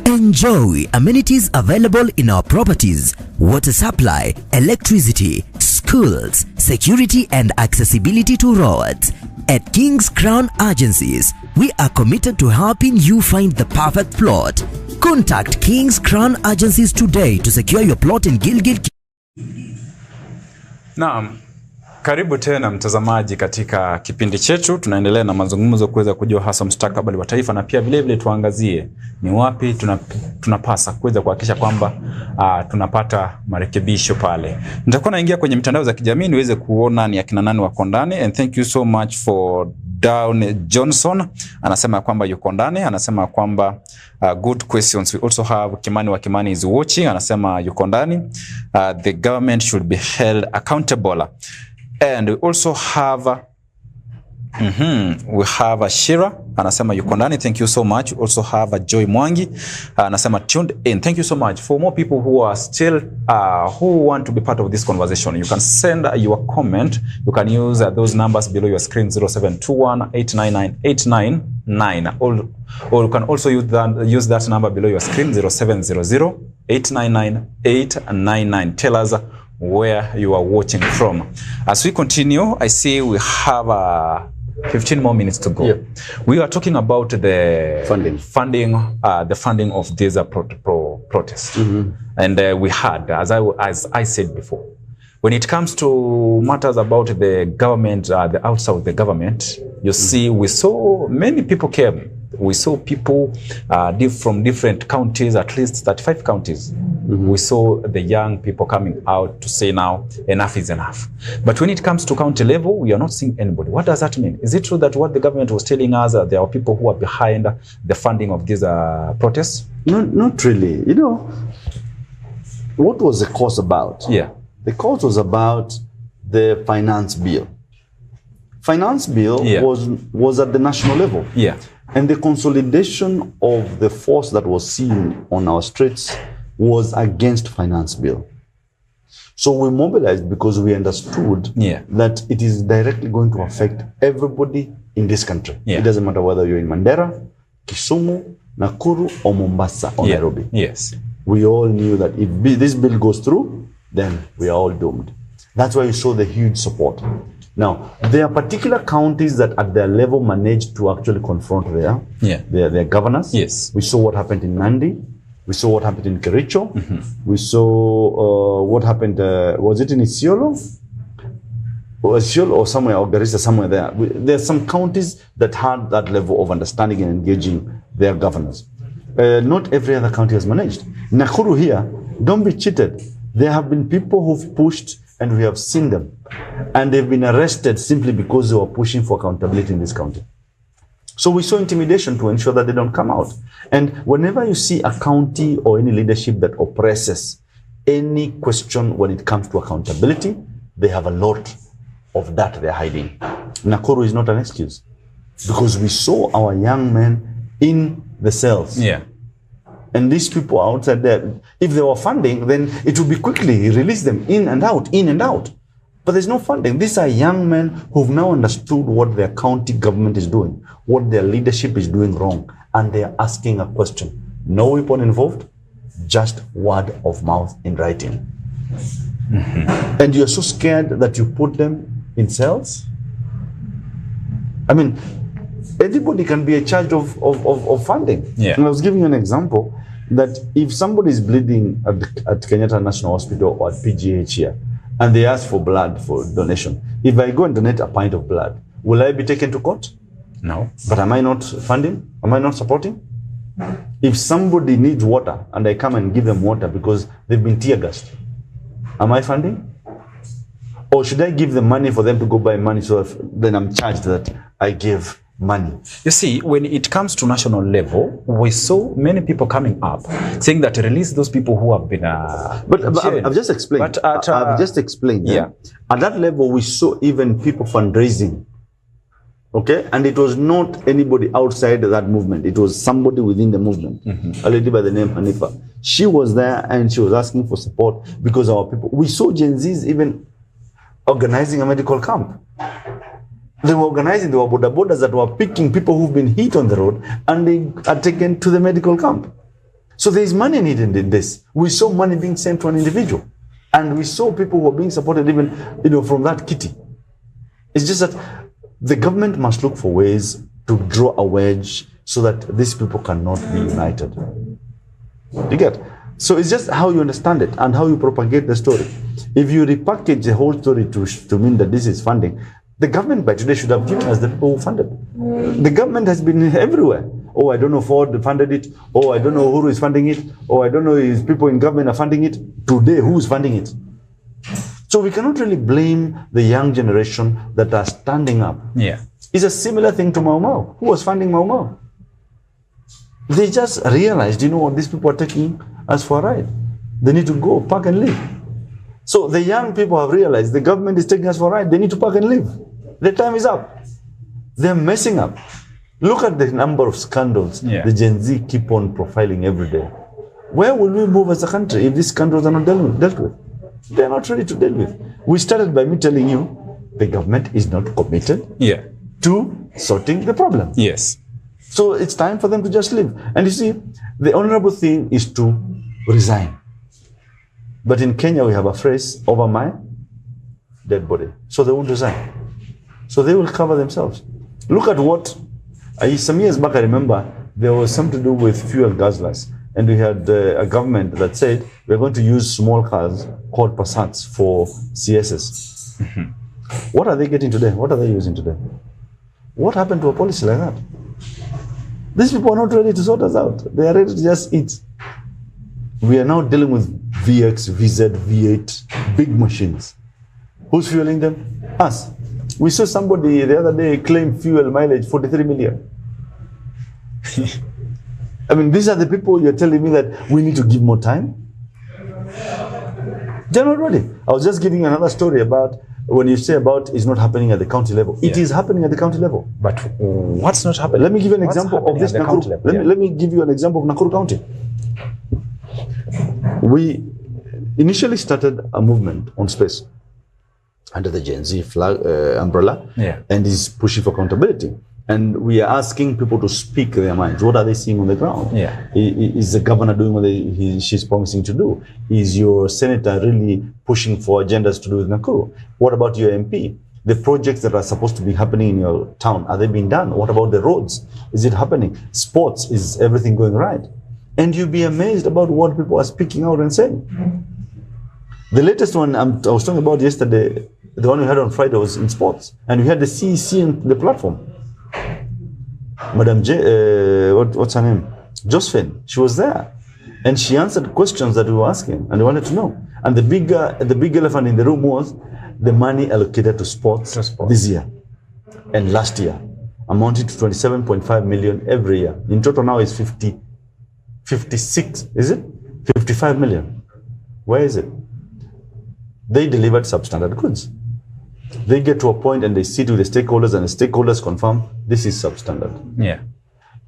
Enjoy amenities available in our properties: water supply, electricity, schools, security and accessibility to roads. At King's Crown Agencies, we are committed to helping you find the perfect plot. Contact King's Crown Agencies today to secure your plot in Gilgil. Naam, karibu tena mtazamaji katika kipindi chetu. Tunaendelea na mazungumzo kuweza kujua hasa mustakabali wa taifa, na pia vile vile tuangazie ni wapi tunapasa kuweza kuhakikisha kwamba tunapata marekebisho pale. Nitakuwa naingia kwenye mitandao za kijamii niweze kuona ni akina nani wako ndani, and thank you so much for Down Johnson. Anasema kwamba yuko ndani, anasema kwamba good questions. We also have Kimani wa Kimani is watching, anasema yuko ndani. The government should be held accountable. And we also have we have Shira, anasema yuko ndani, thank you so much. We also have Joy Mwangi, anasema tuned in, thank you so much. For more people who are still who want to be part of this conversation, you can send your comment. You can use those numbers below your screen, 0721 899 899, or you can also use that number below your screen, 0700 899 899. Tell us where you are watching from. As we continue, I see we have 15 more minutes to go. Yeah. We are talking about the funding of these protests. And we had, as I said before, when it comes to matters about the government, the outside of the government, you see, we saw many people came. We saw people from different counties, at least 35 counties. We saw the young people coming out to say now enough is enough. But when it comes to county level, we are not seeing anybody. What does that mean? Is it true that what the government was telling us, there are people who are behind the funding of these protests? Not really. You know, what was the cause about? Yeah. The cause was about the finance bill. Finance bill Yeah. was at the national level. Yeah. And the consolidation of the force that was seen on our streets was against finance bill. So we mobilized because we understood Yeah. that it is directly going to affect everybody in this country. Yeah. It doesn't matter whether you're in Mandera, Kisumu, Nakuru, or Mombasa, or Yeah. Nairobi. Yes. We all knew that if this bill goes through, then we are all doomed. That's why you saw the huge support. Now, there are particular counties that at their level managed to actually confront their governors. Yes. We saw what happened in Nandi. We saw what happened in Kericho. We saw what happened, was it in Isiolo? Or Isiolo or somewhere, or Garissa, somewhere there. There are some counties that had that level of understanding and engaging their governors. Not every other county has managed. Nakuru here, don't be cheated. There have been people who've pushed and we have seen them. And they've been arrested simply because they were pushing for accountability in this county. So we saw intimidation to ensure that they don't come out. And whenever you see a county or any leadership that oppresses any question when it comes to accountability, they have a lot of that they're hiding. Nakuru is not an excuse because we saw our young men in the cells. Yeah. And these people outside there, if they were funding, then it would be quickly release them in and out, in and out. But there's no funding. These are young men who've now understood what their county government is doing, what their leadership is doing wrong, and they are asking a question. No weapon involved, just word of mouth in writing. And you're so scared that you put them in cells? I mean, anybody can be charged of funding. Yeah. And I was giving you an example that if somebody is bleeding at Kenyatta National Hospital or at PGH here, and they ask for blood for donation, if I go and donate a pint of blood, will I be taken to court? No. But am I not funding? Am I not supporting? If somebody needs water and I come and give them water because they've been tear gassed, am I funding? Or should I give them money for them to go buy money so then I'm charged that I give money? You see, when it comes to national level, we saw many people coming up saying that release those people who have been But jailed. I've just explained. But I've just explained. yeah. At that level, we saw even people fundraising. Okay? And it was not anybody outside that movement. It was somebody within the movement. A lady by the name Hanifa. She was there and she was asking for support because our people. We saw Gen Zs even organizing a medical camp. They were organizing, there were border borders that were picking people who've been hit on the road and they are taken to the medical camp. So there is money needed in this. We saw money being sent to an individual. And we saw people who were being supported even, from that kitty. It's just that the government must look for ways to draw a wedge so that these people cannot be united. You get? So it's just how you understand it and how you propagate the story. If you repackage the whole story to mean that this is funding, the government by today should have given us the people who funded. The government has been everywhere. Oh, I don't know Ford funded it. Oh, I don't know who is funding it. Oh, I don't know if people in government are funding it. Today, who is funding it? So we cannot really blame the young generation that are standing up. Yeah. It's a similar thing to Mau Mau. Who was funding Mau Mau? They just realized, what, these people are taking us for a ride. They need to go, park and leave. So the young people have realized the government is taking us for a ride. They need to park and leave. Their time is up. They're messing up. Look at the number of scandals the Gen Z keep on profiling every day. Where will we move as a country if these scandals are not dealt with? They're not ready to deal with. We started by me telling you the government is not committed to sorting the problem. Yes. So it's time for them to just leave. And you see, the honorable thing is to resign. But in Kenya, we have a phrase, over my dead body. So they won't resign. So they will cover themselves. Look at what, some years back, I remember, there was something to do with fuel guzzlers. And we had a government that said, we're going to use small cars called Passats for CSs. What are they getting today? What are they using today? What happened to a policy like that? These people are not ready to sort us out. They are ready to just eat. We are now dealing with VX, VZ, V8, big machines. Who's fueling them? Us. We saw somebody the other day claim fuel mileage 43 million. I mean, these are the people you're telling me that we need to give more time? They're not ready. I was just giving you another story about when you say about it's not happening at the county level. It is happening at the county level. But what's not happening? Let me give you an What's example of happening this at the county Nakuru. level? Let me give you an example of Nakuru County. We initially started a movement on space under the Gen Z flag umbrella, and is pushing for accountability. And we are asking people to speak their minds. What are they seeing on the ground? Is the governor doing what she's promising to do? Is your senator really pushing for agendas to do with Nakuru? What about your MP? The projects that are supposed to be happening in your town, are they being done? What about the roads? Is it happening? Sports, is everything going right? And you'll be amazed about what people are speaking out and saying. The latest one I was talking about yesterday, the one we had on Friday was in sports. And we had the CEC in the platform. Madam what's her name? Josephine. She was there. And she answered questions that we were asking and we wanted to know. And the big elephant in the room was the money allocated to sports this year and last year, amounting to 27.5 million every year. In total now is 56, is it? 55 million. Where is it? They delivered substandard goods. They get to a point and they sit with the stakeholders and the stakeholders confirm this is substandard.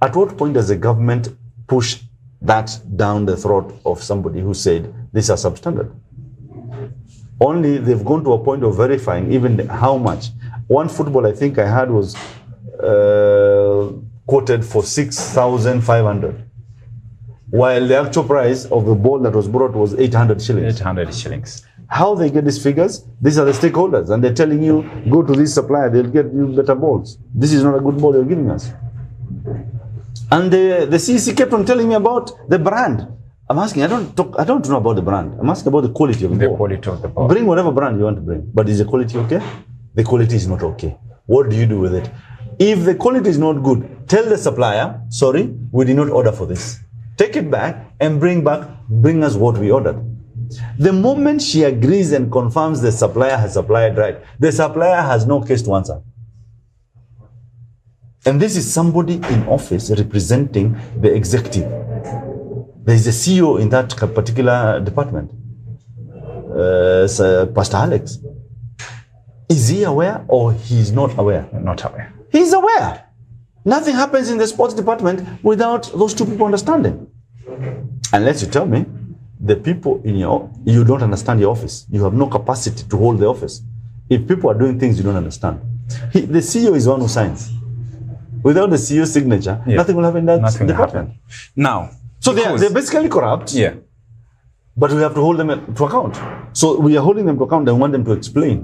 At what point does the government push that down the throat of somebody who said these are substandard? Only they've gone to a point of verifying even how much. One football I think I had was quoted for 6,500. While the actual price of the ball that was brought was 800 shillings. 800 shillings. How they get these figures? These are the stakeholders, and they're telling you, go to this supplier, they'll get you better balls. This is not a good ball you're giving us. And the CEC kept on telling me about the brand. I'm asking, I don't know about the brand. I'm asking about the quality of the ball. Quality of the ball. Bring whatever brand you want to bring, but is the quality okay? The quality is not okay. What do you do with it? If the quality is not good, tell the supplier, sorry, we did not order for this. Take it back and bring us what we ordered. The moment she agrees and confirms the supplier has supplied right, the supplier has no case to answer. And this is somebody in office representing the executive. There is a CEO in that particular department, Pastor Alex. Is he aware or he's not aware? Not aware. He's aware. Nothing happens in the sports department without those two people understanding. Unless you tell me, the people in you don't understand your office. You have no capacity to hold the office. If people are doing things you don't understand. The CEO is the one who signs. Without the CEO's signature, nothing will happen in that department. Now, so they're basically corrupt. But we have to hold them to account. So we are holding them to account and want them to explain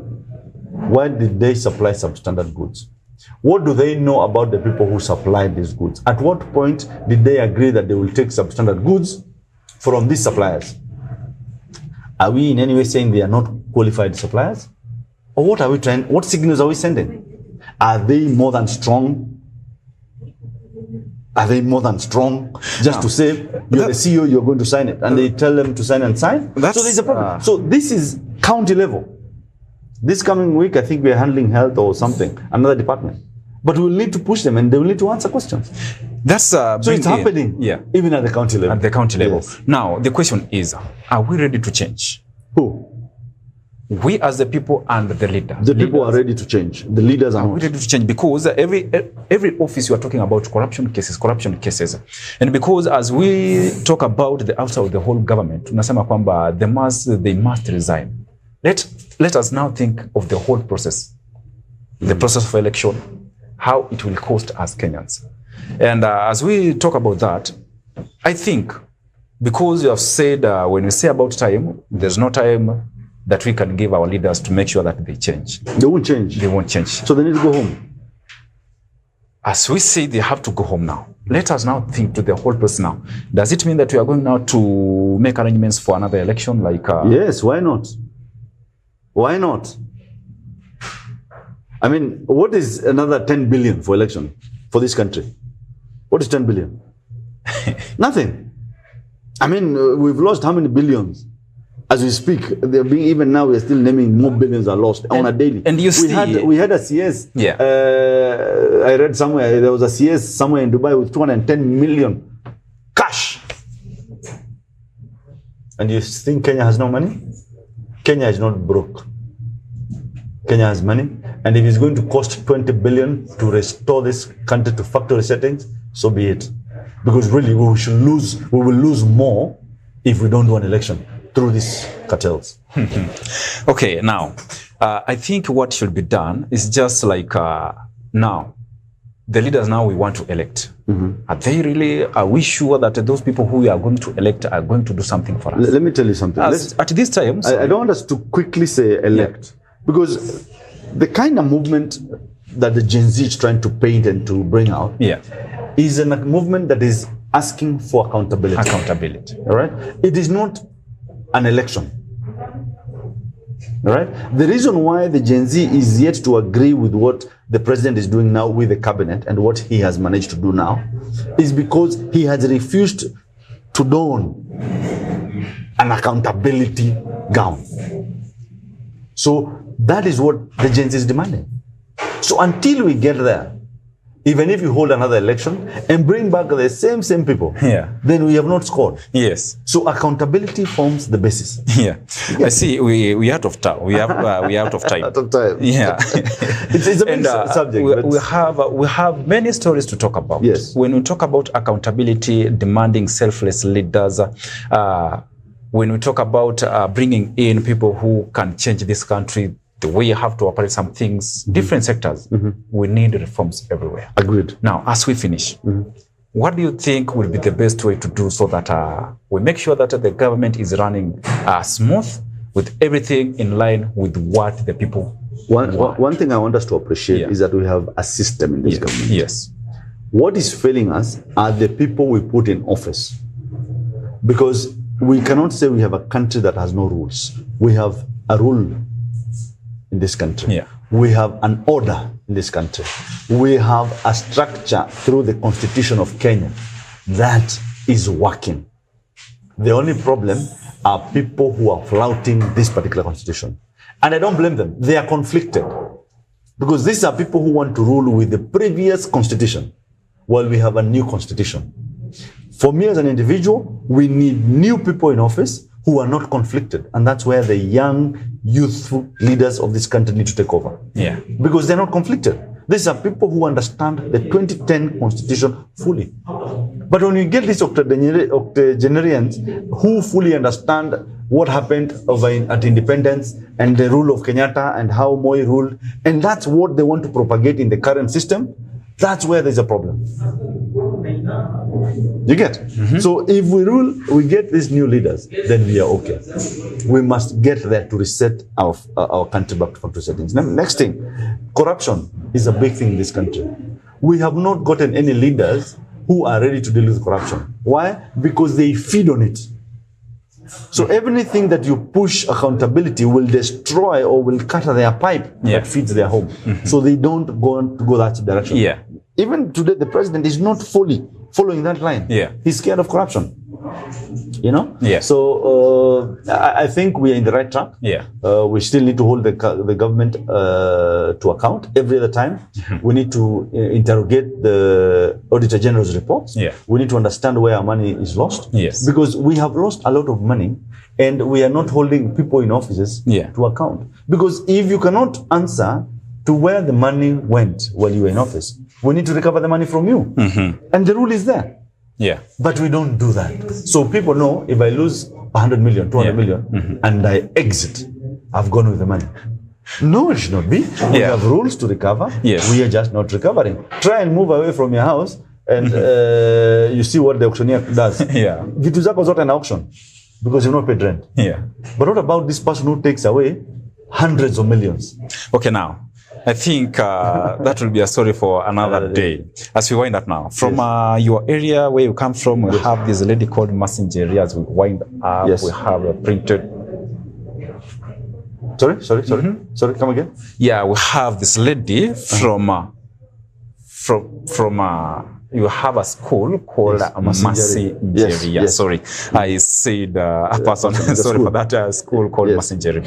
why did they supply substandard goods? What do they know about the people who supplied these goods? At what point did they agree that they will take substandard goods from these suppliers? Are we in any way saying they are not qualified suppliers? Or what are we trying? What signals are we sending? Are they more than strong? Are they more than strong just to say you're the CEO, you're going to sign it, and they tell them to sign and sign? So there's a problem. So this is county level. This coming week, I think we are handling health or something, another department. But we will need to push them and they will need to answer questions. That's so it's happening, even at the county level. At the county level. Yes. Now, the question is, are we ready to change? Who? We as the people and the leaders. The people are ready to change. The leaders are not ready to change because every office you are talking about corruption cases. And because as we talk about the outside of the whole government, tunasema kwamba they must resign. Let us now think of the whole process. The process of election, how it will cost us Kenyans. And as we talk about that, I think because you have said when we say about time, there's no time that we can give our leaders to make sure that they change. They won't change. They won't change. So they need to go home. As we say, they have to go home now. Let us now think to the whole process now. Does it mean that we are going now to make arrangements for another election? Like yes, why not? Why not? I mean, what is another 10 billion for election for this country? What is 10 billion? Nothing. I mean, we've lost how many billions? As we speak, they're being, even now we're still naming more billions are lost on a daily. And we had a CS. Yeah. I read somewhere there was a CS somewhere in Dubai with 210 million cash. And you think Kenya has no money? Kenya is not broke. Kenya has money, and if it's going to cost 20 billion to restore this country to factory settings, so be it. Because really, we will lose more if we don't do an election through these cartels. Okay, now, I think what should be done is just like now, the leaders now we want to elect. Are they really, are we sure that those people who we are going to elect are going to do something for us? Let me tell you something. At this time, I don't want us to quickly say elect, because the kind of movement that the Gen Z is trying to paint and to bring out is a movement that is asking for accountability. Accountability. All right? It is not an election. All right? The reason why the Gen Z is yet to agree with what the president is doing now with the cabinet and what he has managed to do now is because he has refused to don an accountability gown. So that is what the Gen Z is demanding. So until we get there, even if you hold another election and bring back the same people, then we have not scored. Yes. So accountability forms the basis. Yeah. I see. We out of time. We out of time. Out of time. Yeah. it's a big subject. We have many stories to talk about. Yes. When we talk about accountability, demanding selfless leaders, when we talk about bringing in people who can change this country, the way you have to operate some things, different sectors, we need reforms everywhere. Agreed. Now, as we finish, what do you think will be the best way to do so that we make sure that the government is running smooth with everything in line with what the people want? One thing I want us to appreciate is that we have a system in this government. Yes. What is failing us are the people we put in office. Because we cannot say we have a country that has no rules. We have a rule in this country. Yeah. We have an order in this country. We have a structure through the Constitution of Kenya that is working. The only problem are people who are flouting this particular constitution. And I don't blame them. They are conflicted. Because these are people who want to rule with the previous constitution, while we have a new constitution. For me as an individual, we need new people in office who are not conflicted. And that's where the young, youthful leaders of this country need to take over. Yeah. Because they're not conflicted. These are people who understand the 2010 constitution fully. But when you get these octogenarians who fully understand what happened at independence and the rule of Kenyatta and how Moi ruled, and that's what they want to propagate in the current system, that's where there's a problem. You get? So if we get these new leaders, then we are okay. We must get there to reset our country back to factory settings. Next thing, corruption is a big thing in this country. We have not gotten any leaders who are ready to deal with corruption. Why? Because they feed on it. So everything that you push accountability will destroy or will cut their pipe that feeds their home. So they don't want to go that direction. Yeah. Even today, the president is not fully following that line. Yeah. He's scared of corruption. You know? Yeah. So I think we are in the right track. Yeah. We still need to hold the government to account every other time. We need to interrogate the Auditor General's reports. Yeah. We need to understand where our money is lost. Yes. Because we have lost a lot of money and we are not holding people in offices to account. Because if you cannot answer to where the money went while you were in office, we need to recover the money from you. And the rule is there. Yeah. But we don't do that. So people know if I lose 100 million, 200 million, and I exit, I've gone with the money. No, it should not be. We have rules to recover. Yes. We are just not recovering. Try and move away from your house and you see what the auctioneer does. Vitu zako zote na auction because you've not paid rent. But what about this person who takes away hundreds of millions? Okay, now, I think that will be a story for another day. As we wind up now, from your area where you come from, we have this lady called Messenger. As we wind up, we have a printed. Sorry, come again? Yeah, we have this lady from you have a school called Masinjeri. Yes. Sorry, I said a person. Sorry for that. School called Masinjeri.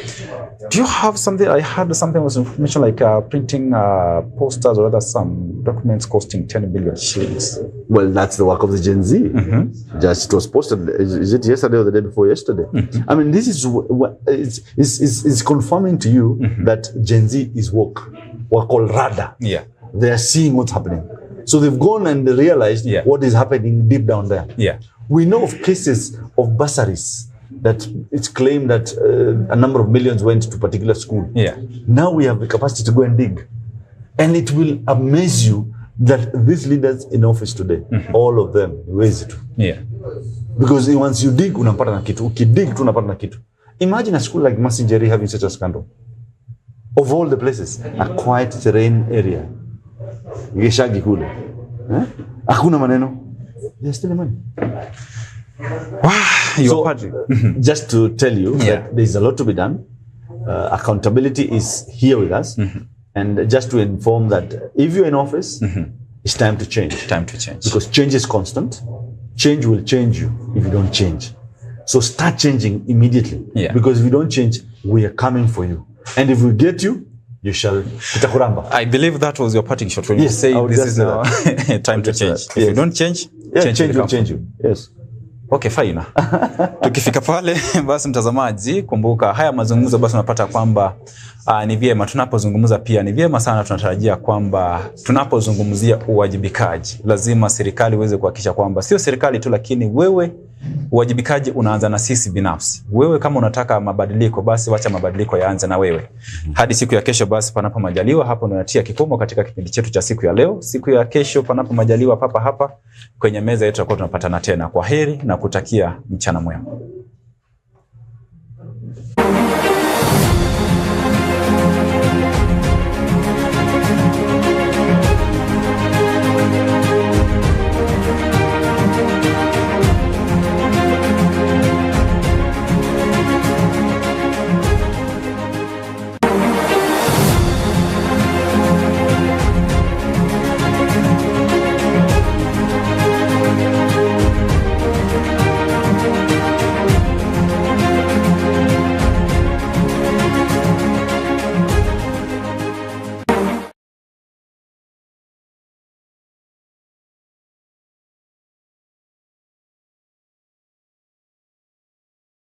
Do you have something? I heard something was information like printing posters or other some documents costing 10 billion shillings. Well, that's the work of the Gen Z. Just it was posted. Is it yesterday or the day before yesterday? I mean, this is what is confirming to you that Gen Z is woke. We're called radar. Yeah. They are seeing what's happening. So they've gone and realized what is happening deep down there. Yeah. We know of cases of bursaries that it's claimed that a number of millions went to a particular school. Yeah. Now we have the capacity to go and dig. And it will amaze you that these leaders in office today, all of them, where is it? Yeah. Because once you dig, unapata na kitu. Ukidig, unapata na kitu. Imagine a school like Masinjeri having such a scandal. Of all the places, a quiet terrain area. Geshagi kule. Hakuna maneno. There's still money. Just to tell you that there's a lot to be done. Accountability is here with us. And just to inform that if you're in office, it's time to change. Time to change. Because change is constant. Change will change you if you don't change. So start changing immediately. Yeah. Because if you don't change, we are coming for you. And if we get you, you shall. I believe that was your parting shot when you say this is now time to change. If you don't change, change will change you. Yes. Okay, fine. Tukifika pale basi mtazamaji, kumbuka haya mazungumzo basi unapata kwamba ni vyema tunapozungumza pia ni vyema sana tunatarajia kwamba tunapozungumzia uwajibikaji lazima serikali iweze kuhakikisha kwamba sio serikali tu lakini wewe uwajibikaji unaanza na sisi binafsi. Wewe kama unataka mabadiliko basi wacha mabadiliko yaanze na wewe. Hadi siku ya kesho basi panapo majaliwa hapo tunatia kikomo katika kipindi chetu cha siku ya leo. Siku ya kesho panapo majaliwa hapa kwenye meza yetu tutakuwa tunapatana tena. Kwaheri na kutakia mchana mwema.